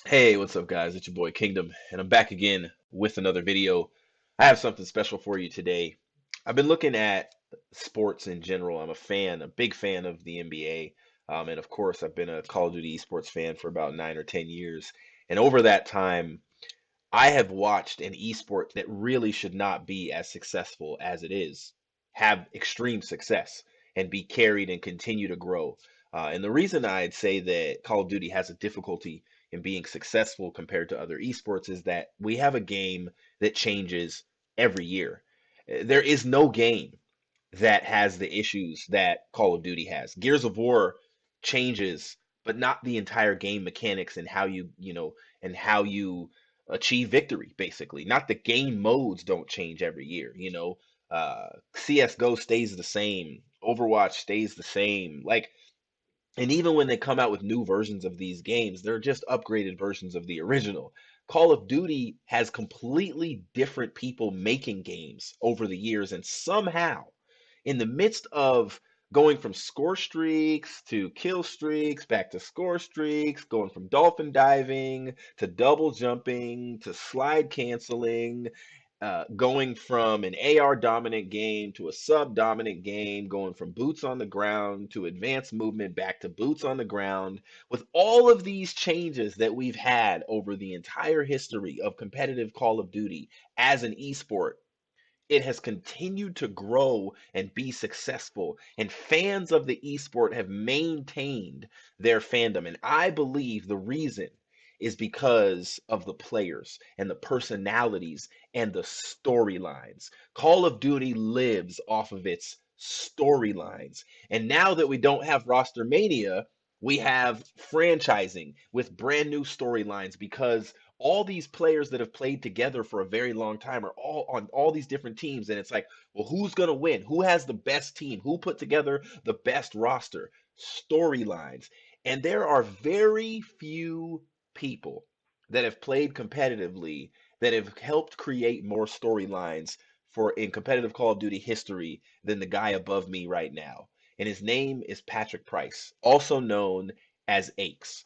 Hey, what's up, guys? It's your boy Kingdom, and I'm back again with another video. I have something special for you today. I've been looking at sports in general. I'm a fan, a big fan of the NBA. And of course, I've been a Call of Duty esports fan for about 9 or 10 years. And over that time, I have watched an esport that really should not be as successful as it is, have extreme success and be carried and continue to grow. And the reason I'd say that Call of Duty has a difficulty in being successful compared to other esports is that we have a game that changes every year. There is no game that has the issues that Call of Duty has. Gears of War changes, but not the entire game mechanics and and how you achieve victory, basically. Not the game modes don't change every year. CSGO stays the same, Overwatch stays the same. And even when they come out with new versions of these games, they're just upgraded versions of the original. Call of Duty has completely different people making games over the years, and somehow, in the midst of going from score streaks to kill streaks, back to score streaks, going from dolphin diving to double jumping to slide canceling, going from an AR dominant game to a sub dominant game, going from boots on the ground to advanced movement back to boots on the ground. With all of these changes that we've had over the entire history of competitive Call of Duty as an esport, it has continued to grow and be successful, and fans of the esport have maintained their fandom. And I believe the reason is because of the players and the personalities and the storylines. Call of Duty lives off of its storylines. And now that we don't have roster mania, we have franchising with brand new storylines because all these players that have played together for a very long time are all on all these different teams, and it's like, well, who's going to win? Who has the best team? Who put together the best roster? Storylines. And there are very few people that have played competitively that have helped create more storylines for in competitive Call of Duty history than the guy above me right now. And his name is Patrick Price, also known as Aches.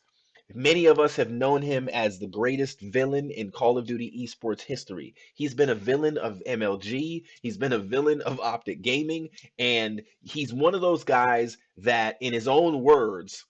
Many of us have known him as the greatest villain in Call of Duty esports history. He's been a villain of MLG, he's been a villain of Optic Gaming, and he's one of those guys that, in his own words,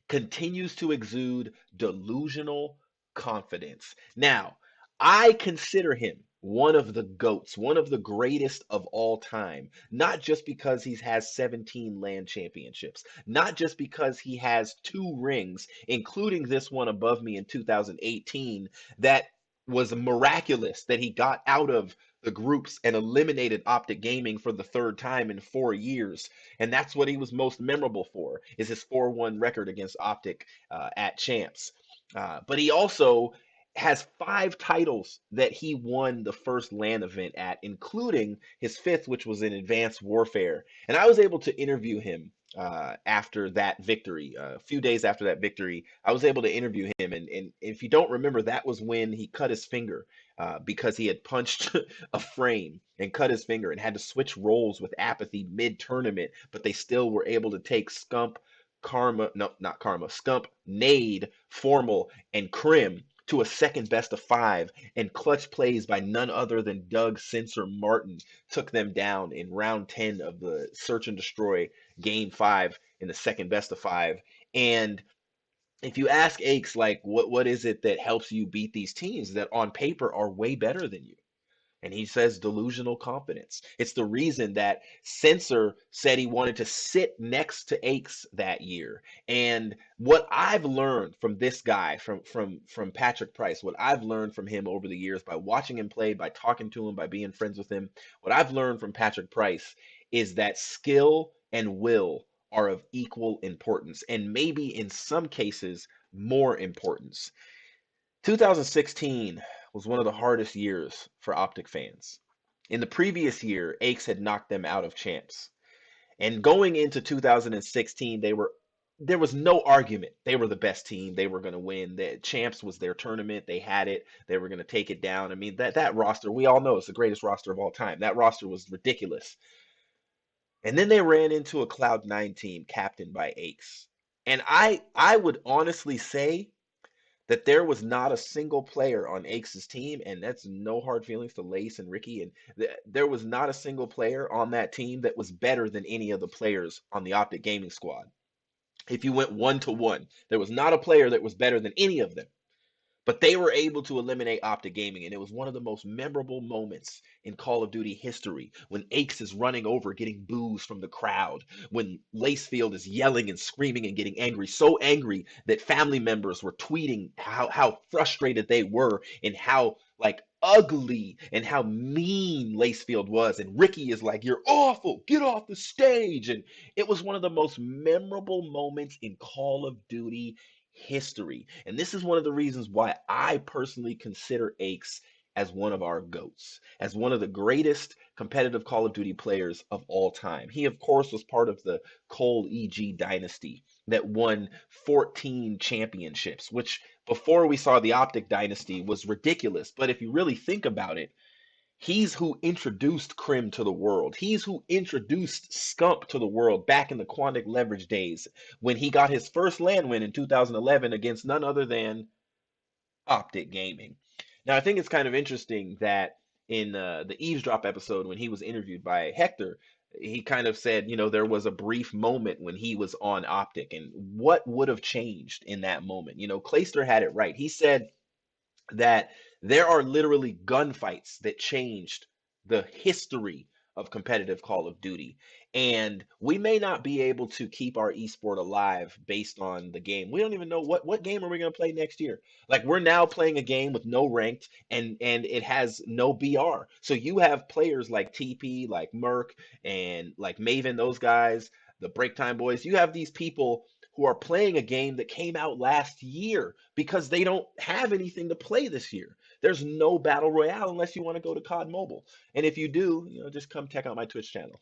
continues to exude delusional confidence. Now, I consider him one of the GOATs, one of the greatest of all time, not just because he has 17 land championships, not just because he has two rings, including this one above me in 2018, that was miraculous that he got out of the groups and eliminated Optic Gaming for the third time in 4 years. And that's what he was most memorable for, is his 4-1 record against Optic at Champs. But he also has 5 titles that he won the first LAN event at, including his fifth, which was in Advanced Warfare. And I was able to interview him after that victory. A few days after that victory, I was able to interview him. And if you don't remember, that was when he cut his finger because he had punched a frame and cut his finger and had to switch roles with Apathy mid-tournament, but they still were able to take Scump, Karma, no, not Karma, Scump, Nade, Formal, and Krim to a second best of 5, and clutch plays by none other than Doug Sensor Martin took them down in round 10 of the Search and Destroy game 5 in the second best of 5. And if you ask Aches, like, what is it that helps you beat these teams that on paper are way better than you? And he says delusional confidence. It's the reason that Sensor said he wanted to sit next to Aches that year. And what I've learned from this guy, from Patrick Price, what I've learned from him over the years by watching him play, by talking to him, by being friends with him, what I've learned from Patrick Price is that skill and will are of equal importance, and maybe in some cases more importance. 2016 was one of the hardest years for Optic fans. In the previous year, Aches had knocked them out of champs. And going into 2016, there was no argument. They were the best team. They were going to win. The champs was their tournament. They had it. They were going to take it down. I mean, that roster, we all know it's the greatest roster of all time. That roster was ridiculous. And then they ran into a Cloud9 team captained by Aches. And I would honestly say that there was not a single player on ACHES' team, and that's no hard feelings to Lace and Ricky, and there was not a single player on that team that was better than any of the players on the Optic Gaming squad. If you went 1-to-1, there was not a player that was better than any of them. But they were able to eliminate Optic Gaming, and it was one of the most memorable moments in Call of Duty history when Aches is running over, getting boos from the crowd, when Lacefield is yelling and screaming and getting angry, so angry that family members were tweeting how frustrated they were and how like ugly and how mean Lacefield was. And Ricky is like, "You're awful, get off the stage." And it was one of the most memorable moments in Call of Duty history. And this is one of the reasons why I personally consider Aches as one of our GOATs, as one of the greatest competitive Call of Duty players of all time. He, of course, was part of the Cole EG dynasty that won 14 championships, which before we saw the Optic dynasty was ridiculous. But if you really think about it, he's who introduced Crim to the world. He's who introduced Scump to the world back in the Quantic Leverage days when he got his first LAN win in 2011 against none other than Optic Gaming. Now, I think it's kind of interesting that in the Eavesdrop episode, when he was interviewed by Hector, he kind of said, there was a brief moment when he was on Optic, and what would have changed in that moment? Clayster had it right. He said that there are literally gunfights that changed the history of competitive Call of Duty. And we may not be able to keep our esport alive based on the game. We don't even know what game are we going to play next year. Like we're now playing a game with no ranked and it has no BR. So you have players like TP, like Merc, and like Maven, those guys, the Break Time Boys. You have these people who are playing a game that came out last year because they don't have anything to play this year. There's no battle royale unless you want to go to COD Mobile. And if you do, just come check out my Twitch channel.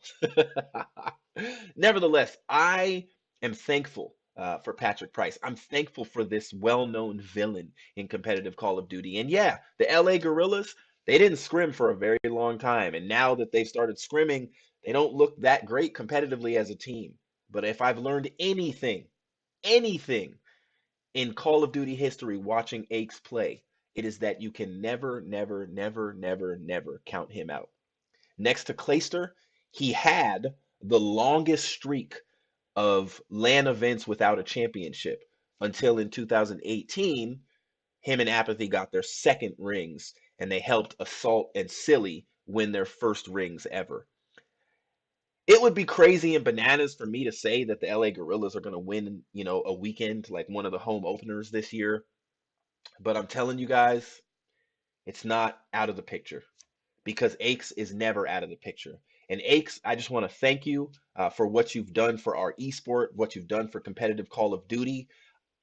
Nevertheless, I am thankful for Patrick Price. I'm thankful for this well-known villain in competitive Call of Duty. And yeah, the LA Guerrillas, they didn't scrim for a very long time. And now that they've started scrimming, they don't look that great competitively as a team. But if I've learned anything in Call of Duty history watching Aches play, it is that you can never, never, never, never, never count him out. Next to Clayster, he had the longest streak of LAN events without a championship until in 2018, him and Apathy got their second rings, and they helped Assault and Silly win their first rings ever. It would be crazy and bananas for me to say that the LA Guerrillas are going to win, a weekend like one of the home openers this year. But I'm telling you guys, it's not out of the picture because Aches is never out of the picture. And Aches, I just want to thank you for what you've done for our esport, what you've done for competitive Call of Duty.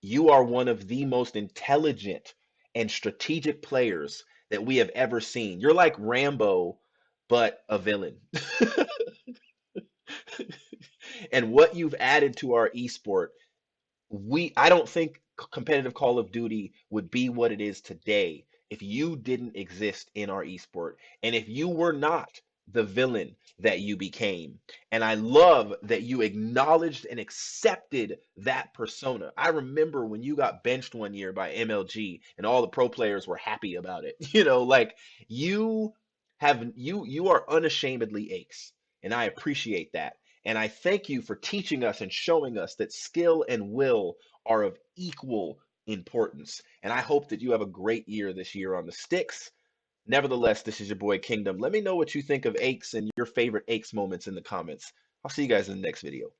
You are one of the most intelligent and strategic players that we have ever seen. You're like Rambo, but a villain. And what you've added to our esport, I don't think competitive Call of Duty would be what it is today if you didn't exist in our esport and if you were not the villain that you became. And I love that you acknowledged and accepted that persona. I remember when you got benched one year by MLG and all the pro players were happy about it. Like you are unashamedly Ace, and I appreciate that. And I thank you for teaching us and showing us that skill and will are of equal importance. And I hope that you have a great year this year on the sticks. Nevertheless, this is your boy Kingdom. Let me know what you think of Aches and your favorite Aches moments in the comments. I'll see you guys in the next video.